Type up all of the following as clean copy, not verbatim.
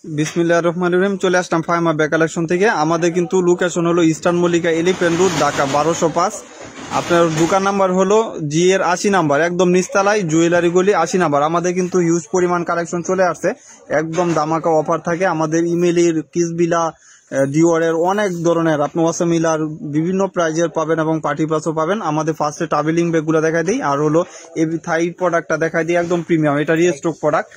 বিসমিল্লাহির রহমানির রহিম। চলে আসলাম ফাহিমা ব্যাগ কালেকশন থেকে। আমাদের কিন্তু লোকেশন হলো eastern Mallika elephant road, Dhaka 1205। আপনার দোকান নাম্বার হলো জি এর 80 নাম্বার, একদম নিচতলায়, জুয়েলারি গলি 80 নাম্বার। আমাদের কিন্তু হিউজ পরিমাণ কালেকশন চলে আসছে, একদম দামাকা অফার থাকে। আমাদের ইমেইলের কিসবিলা ডিওরের অনেক ধরনের আপনি ওয়াসামিলার বিভিন্ন প্রাইজের পাবেন এবং পার্টি প্লাসও পাবেন। আমাদের ফার্স্টে ট্রাভেলিং ব্যাগগুলো দেখাই দিই, আর হলো এবি থাই প্রোডাক্টটা দেখাই দিই, একদম প্রিমিয়াম, এটা রিস্টক প্রোডাক্ট।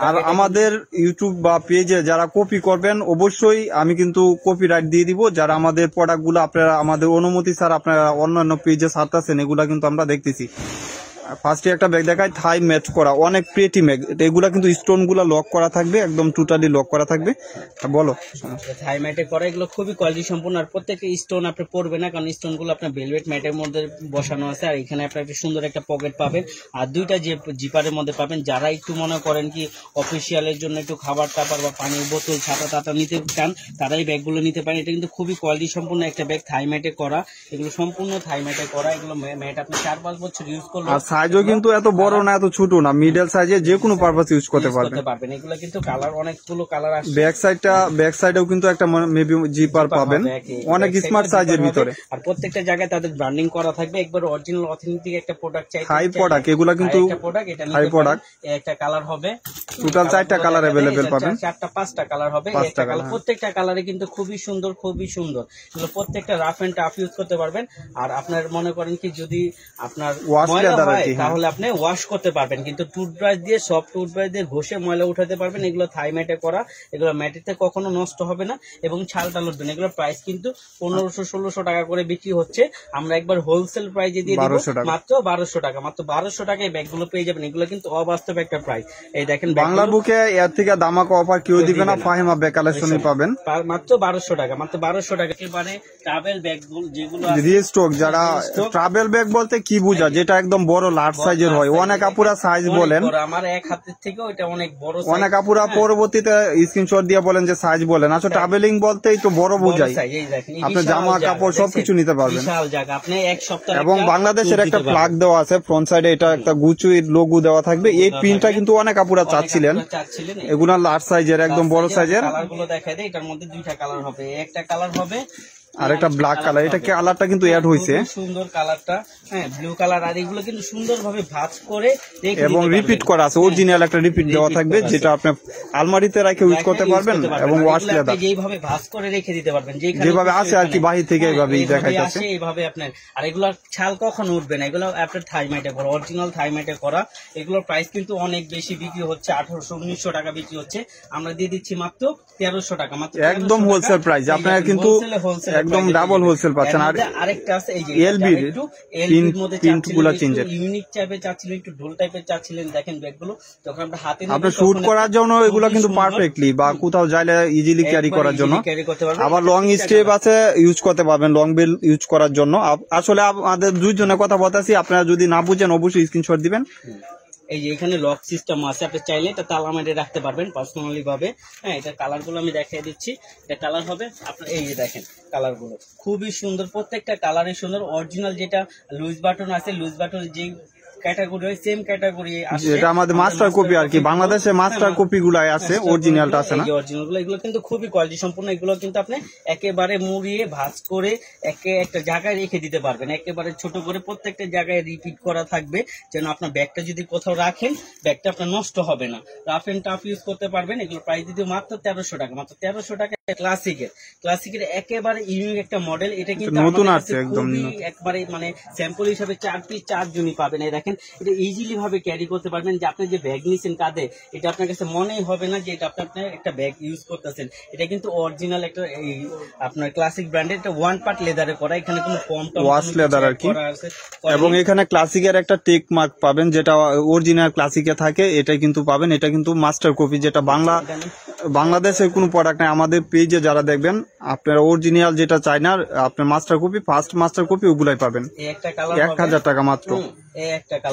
আর আমাদের ইউটিউব বা পেজে যারা কপি করবেন অবশ্যই আমি কিন্তু কপিরাইট দিয়ে দিব। যারা আমাদের প্রোডাক্টগুলো আপনারা আমাদের অনুমতি স্যার আপনারা অন্যান্য পেজে ছাড়তেছেন, এগুলা কিন্তু আমরা দেখতেছি। ফার্স্টে একটা ব্যাগ দেখায়, থাই ম্যাচ করা, অনেক প্রিটি ব্যাগ। এগুলা কিন্তু স্টোন গুলা লক করা থাকবে, একদম টোটালি লক করা থাকবে। বলো, থাই ম্যাটে করা, এগুলো খুবই কোয়ালিটি সম্পূর্ণ। আর প্রত্যেকটা স্টোন আপনি পড়বে না, কারণ স্টোন গুলো আপনার ভেলভেট ম্যাটের মধ্যে বসানো আছে। আর এখানে আপনার একটা সুন্দর একটা পকেট পাবেন, আর দুইটা যে জিপারের মধ্যে পাবেন। যারা একটু মনে করেন কি অফিসিয়ালের জন্য একটু খাবার টাবার বা পানির বোতল ছাতা টাতা নিতে চান, তারা এই ব্যাগগুলো নিতে পারেন। এটা কিন্তু খুবই কোয়ালিটি সম্পূর্ণ একটা ব্যাগ, থাই ম্যাটে করা। এগুলো সম্পূর্ণ থাই ম্যাটে করা। এগুলো ম্যাট আপনি 4-5 বছর ইউজ করলে, সাইজও কিন্তু এত বড় না এত ছোট না, মিডল সাইজে যে কোনো পারপাস ইউজ করতে পারবেন। এগুলো কিন্তু কালার, অনেকগুলো কালার আসছে। ব্যাক সাইডেও কিন্তু একটা মেবি জিপার পাবেন, অনেক স্মার্ট সাইজের ভিতরে। আর প্রত্যেকটা জায়গায় তাদের ব্র্যান্ডিং করা থাকবে, একবার অরিজিনাল অথেন্টিক একটা প্রোডাক্ট চাই। হাই প্রোডাক্ট, এগুলা কিন্তু হাই প্রোডাক্ট। একটা কালার হবে, টোটাল 4টা কালার अवेलेबल পাবেন, 4টা-5টা কালার হবে। একটা কালার, প্রত্যেকটা কালারে কিন্তু খুবই সুন্দর, খুবই সুন্দর। এগুলো প্রত্যেকটা রাফ এন্ড টাফ ইউজ করতে পারবেন। আর আপনার মনে করেন কি যদি আপনার ময়লা হয় তাহলে আপনি ওয়াশ করতে পারবেন, কিন্তু টুথব্রাশ দিয়ে, সফট টুথব্রাশ দিয়ে ঘষে ময়লা উঠাতে পারবেন। এগুলো থাই ম্যাটে করা, এগুলো ম্যাটেতে কখনো নষ্ট হবে না এবং ছালটা লুটবে না। এগুলো প্রাইস কিন্তু 1500-1600 টাকা করে বিক্রি হচ্ছে। আমরা একবার হোলসেল প্রাইজে দিয়ে দিব মাত্র 1200 টাকা। মাত্র 1200 টাকায় ব্যাগগুলো পেয়ে যাবেন। এগুলো কিন্তু অবাস্তব একটা প্রাইস। এই দেখেন, বাংলা বুকে এর থেকে দামাকা অফার কেউ দিবে না, ফাহিমা ব্যাগ কালেকশনই পাবেন মাত্র 1200 টাকা। মাত্র 1200 টাকা। একেবারে ট্রাভেল ব্যাগগুলো যেগুলো রিস্টক, যারা ট্রাভেল ব্যাগ বলতে কি বুঝা, যেটা একদম বড় লার্জ সাইজের হয়। অনেক আপুরা সাইজ বলেন, আমার এক হাতের থেকে ওটা অনেক বড়। অনেক আপুরা পরবর্তীতে স্ক্রিনশট দিয়ে বলেন যে সাইজ বলেন। আসলে ট্রাভেলিং বলতেই তো বড় বুঝাই, আপনি জামা কাপড় সবকিছু নিতে পারবেন। এবং বাংলাদেশের একটা ফ্ল্যাগ দেওয়া আছে ফ্রন্ট সাইডে, এটা একটা গুচুর লোগো দেওয়া থাকবে। এই প্রিন্টটা কিন্তু অনেক আপুরা চাচ্ছিলেন, এগুলা লার্জ সাইজের, একদম বড় সাইজের। কালারগুলো দেখাই দেয়, এটার মধ্যে দুইটা কালার হবে। একটা কালার হবে আর একটা ব্ল্যাক কালার, এটা কালারটা কিন্তু অ্যাড হয়েছে, সুন্দর কালারটা, হ্যাঁ ব্লু কালার। আর এগুলো কিন্তু সুন্দরভাবে ভাঁজ করে এবং রিপিট করা আছে, অরিজিনাল একটা রিপিট দেওয়া থাকবে, যেটা আপনি আলমারিতে রেখে ইউজ করতে পারবেন। এবং ওয়াশ লেদার, যেভাবে ভাঁজ করে রেখে দিতে পারবেন, যেভাবে আছে আর কি, বাহির থেকে এইভাবেই দেখাইতেছে এইভাবে আপনার। আর এগুলোর ছাল কখনো উঠবে না, এগুলো আপনার থাই ম্যাটে করা, অরিজিনাল থাই ম্যাটে করা। এগুলোর প্রাইস কিন্তু অনেক বেশি বিক্রি হচ্ছে, 1800-1900 টাকা বিক্রি হচ্ছে। আমরা দিয়ে দিচ্ছি মাত্র 1300 টাকা, মাত্র একদম হোলসেল প্রাইস। আপনারা কিন্তু একদম ডাবল হোলসেল পাচ্ছেন। আর আরেকটা আছে, এই যে এলবির মধ্যে প্রিন্টগুলো চেঞ্জ, ইউনিক টাইপের চাচ্ছিলেন, একটু ঢোল টাইপের চাচ্ছিলেন। দেখেন ব্যাগগুলো যখন আমরা হাতে আপনি শুট করার জন্য এগুলো কিন্তু পারফেক্টলি, বা কোথাও যাইলে ইজিলি ক্যারি করার জন্য। আবার লং স্টেপ আছে, ইউজ করতে পারবেন, লং বেল ইউজ করার জন্য। আসলে আমাদের দুইজনের কথা বলতেছি, আপনারা যদি না বুঝেন অবশ্যই স্ক্রিনশট দিবেন। এই যে এখানে লক সিস্টেম আছে, আপনি চাইলে এটা তালা মেরে রাখতে পারবেন পার্সোনালি ভাবে। হ্যাঁ, এটা কালার গুলো আমি দেখিয়ে দিচ্ছি। এটা কালার হবে আপনার, এই যে দেখেন কালার গুলো খুবই সুন্দর, প্রত্যেকটা কালারই সুন্দর। অরিজিনাল যেটা লুজ বাটন আছে, লুজ বাটন যে ক্যাটাগরি, সেম ক্যাটাগরি আছে, এটা আমাদের মাস্টার কপি আর কি। বাংলাদেশে মাস্টার কপি গুলাই আছে, অরিজিনালটা আছে না। অরিজিনাল গুলো, এগুলো কিন্তু খুবই কোয়ালিটি সম্পূর্ণ। এগুলো কিন্তু আপনি একেবারে মুড়িয়ে ভাঁজ করে একটা জায়গায় রেখে দিতে পারবেন, একেবারে ছোট করে। প্রত্যেকটা জায়গায় রিপিট করা থাকবে, যেন আপনার ব্যাগটা যদি কোথাও রাখেন, ব্যাগটা আপনার নষ্ট হবে না। রাফ এন্ড টাফ ইউজ করতে পারবেন। এগুলো প্রাইস দিতে মাত্র 1300 টাকা, মাত্র 1300 টাকা। ক্লাসিকের একেবারে ইউনিক একটা মডেল। এটা কিন্তু নতুন আছে, একদম একবারে মানে স্যাম্পল হিসাবে 4 পিস 4 জনই পাবেন। এই দেখেন, এটা ইজিলি ভাবে ক্যারি করতে পারবেন। যে আপনি যে ব্যাগ নিয়েছেন কাঁধে, এটা আপনার কাছে মনেই হবে না যে এটা আপনি একটা ব্যাগ ইউজ করতেছেন। এটা কিন্তু অরিজিনাল একটা আপনার ক্লাসিক ব্র্যান্ডের, এটা ওয়ান পার্ট লেদারে করা। এখানে কোনো ওয়াশ লেদার আর কি। এবং এখানে ক্লাসিকের একটা টেক মার্ক পাবেন, যেটা অরিজিনাল ক্লাসিকে থাকে, এটা কিন্তু পাবেন। এটা কিন্তু মাস্টার কপি, যেটা বাংলাদেশের কোনো প্রোডাক্ট নাই। আমাদের পেজে যারা দেখবেন আপনার অরিজিনাল যেটা চায়নার আপনার master copy, first master copy ওগুলাই পাবেন 1000 টাকা মাত্র।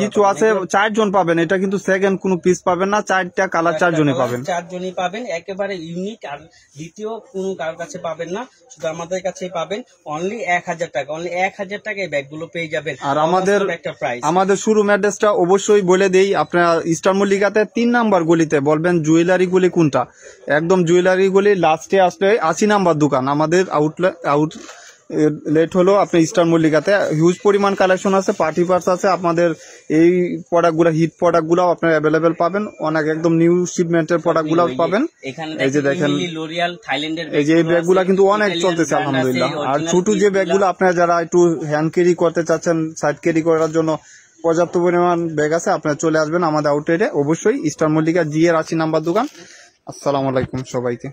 কিছু আছে 4 জন পাবেন, এটা কিন্তু সেকেন্ড কোনো পিস পাবেন না, 4টা কালার 4 জনই পাবেন, 4 জনই পাবেন, একেবারে ইউনিক। আর দ্বিতীয় কোনো কারোর কাছে পাবেন না, শুধু আমাদের কাছেই পাবেন। অনলি 1000 টাকা, অনলি 1000 টাকায় ব্যাগগুলো পেয়ে যাবেন। আর আমাদের শোরুম অ্যাড্রেসটা অবশ্যই বলে দেই, আপনারা ইস্টার্ন মল্লিকাতে 3 নাম্বার গলিতে বলবেন জুয়েলারি গলি কোনটা, একদম জুয়েলারি গলি লাস্টে আসলে 80 নাম্বার দোকান আমাদের আউটলেট হলো আপনি ইস্টার্ন মল্লিকাতে। হিউজ পরিমাণ কালেকশন আছে, পার্টি পার্স আছে, আপনাদের এই প্রোডাক্টগুলো হিট প্রোডাক্টগুলো আপনারা অ্যাভেলেবেল পাবেন, অনেক একদম নিউ শিপমেন্টের প্রোডাক্টগুলো পাবেন। এই যে দেখেন লোরিয়াল থাইল্যান্ডের এই যে এই ব্যাগগুলো কিন্তু অনেক চলতেছে আলহামদুলিল্লাহ। আর ছোট যে ব্যাগগুলো আপনারা যারা একটু হ্যান্ড ক্যারি করতে চাচ্ছেন, সাইড ক্যারি করার জন্য পর্যাপ্ত পরিমাণ ব্যাগ আছে, আপনারা চলে আসবেন আমাদের আউটলেটে, অবশ্যই ইস্টার্ন মল্লিকা GR 80 নাম্বার দোকান। আসসালামু আলাইকুম সবাইকে।